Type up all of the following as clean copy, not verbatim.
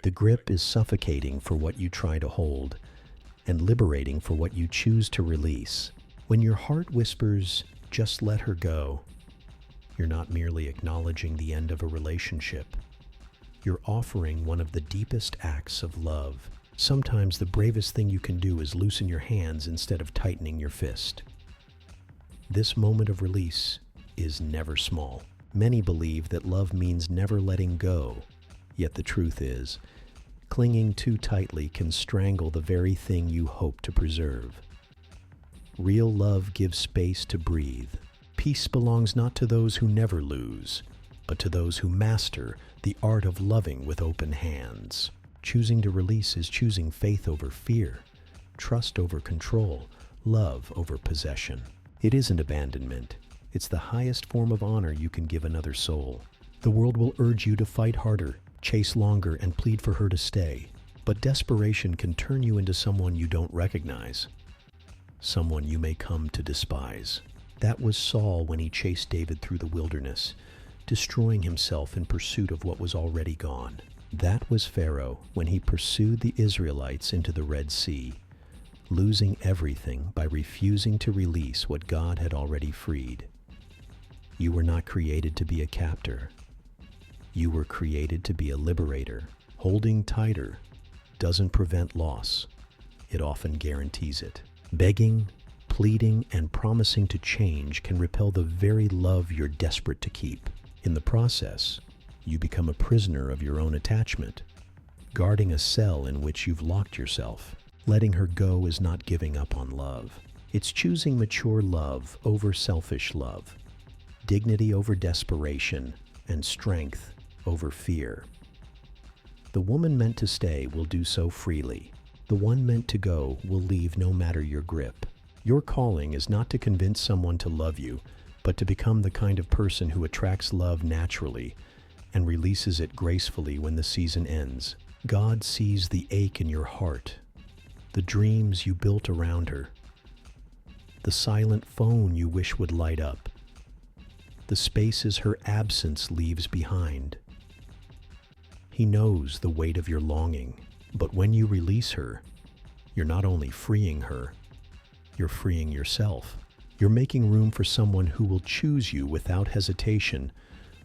The grip is suffocating for what you try to hold and liberating for what you choose to release. When your heart whispers, "Just let her go," you're not merely acknowledging the end of a relationship. You're offering one of the deepest acts of love. Sometimes the bravest thing you can do is loosen your hands instead of tightening your fist. This moment of release is never small. Many believe that love means never letting go, yet the truth is, clinging too tightly can strangle the very thing you hope to preserve. Real love gives space to breathe. Peace belongs not to those who never lose, but to those who master the art of loving with open hands. Choosing to release is choosing faith over fear, trust over control, love over possession. It isn't abandonment. It's the highest form of honor you can give another soul. The world will urge you to fight harder, chase longer, and plead for her to stay. But desperation can turn you into someone you don't recognize, someone you may come to despise. That was Saul when he chased David through the wilderness, destroying himself in pursuit of what was already gone. That was Pharaoh when he pursued the Israelites into the Red Sea, losing everything by refusing to release what God had already freed. You were not created to be a captor. You were created to be a liberator. Holding tighter doesn't prevent loss. It often guarantees it. Begging, pleading, and promising to change can repel the very love you're desperate to keep. In the process, you become a prisoner of your own attachment, guarding a cell in which you've locked yourself. Letting her go is not giving up on love. It's choosing mature love over selfish love, dignity over desperation, and strength over fear. The woman meant to stay will do so freely. The one meant to go will leave no matter your grip. Your calling is not to convince someone to love you, but to become the kind of person who attracts love naturally and releases it gracefully when the season ends. God sees the ache in your heart, the dreams you built around her, the silent phone you wish would light up, the spaces her absence leaves behind. He knows the weight of your longing, but when you release her, you're not only freeing her, you're freeing yourself. You're making room for someone who will choose you without hesitation,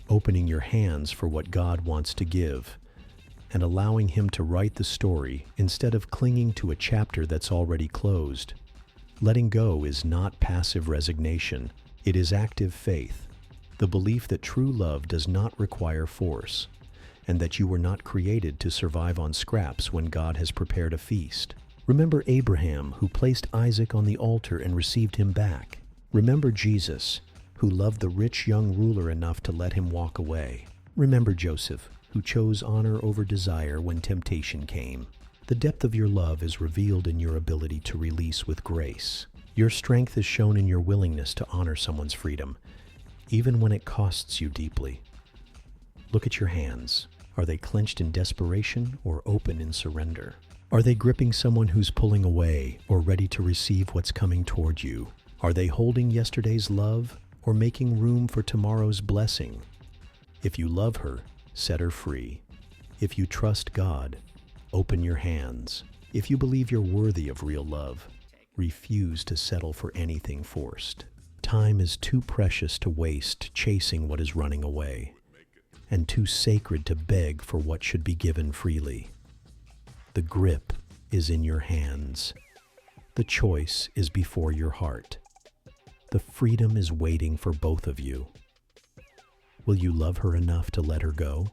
opening your hands for what God wants to give, and allowing Him to write the story instead of clinging to a chapter that's already closed. Letting go is not passive resignation, it is active faith, the belief that true love does not require force, and that you were not created to survive on scraps when God has prepared a feast. Remember Abraham, who placed Isaac on the altar and received him back. Remember Jesus, who loved the rich young ruler enough to let him walk away. Remember Joseph, who chose honor over desire when temptation came. The depth of your love is revealed in your ability to release with grace. Your strength is shown in your willingness to honor someone's freedom, even when it costs you deeply. Look at your hands. Are they clenched in desperation or open in surrender? Are they gripping someone who's pulling away or ready to receive what's coming toward you? Are they holding yesterday's love or making room for tomorrow's blessing? If you love her, set her free. If you trust God, open your hands. If you believe you're worthy of real love, refuse to settle for anything forced. Time is too precious to waste chasing what is running away, and too sacred to beg for what should be given freely. The grip is in your hands. The choice is before your heart. The freedom is waiting for both of you. Will you love her enough to let her go?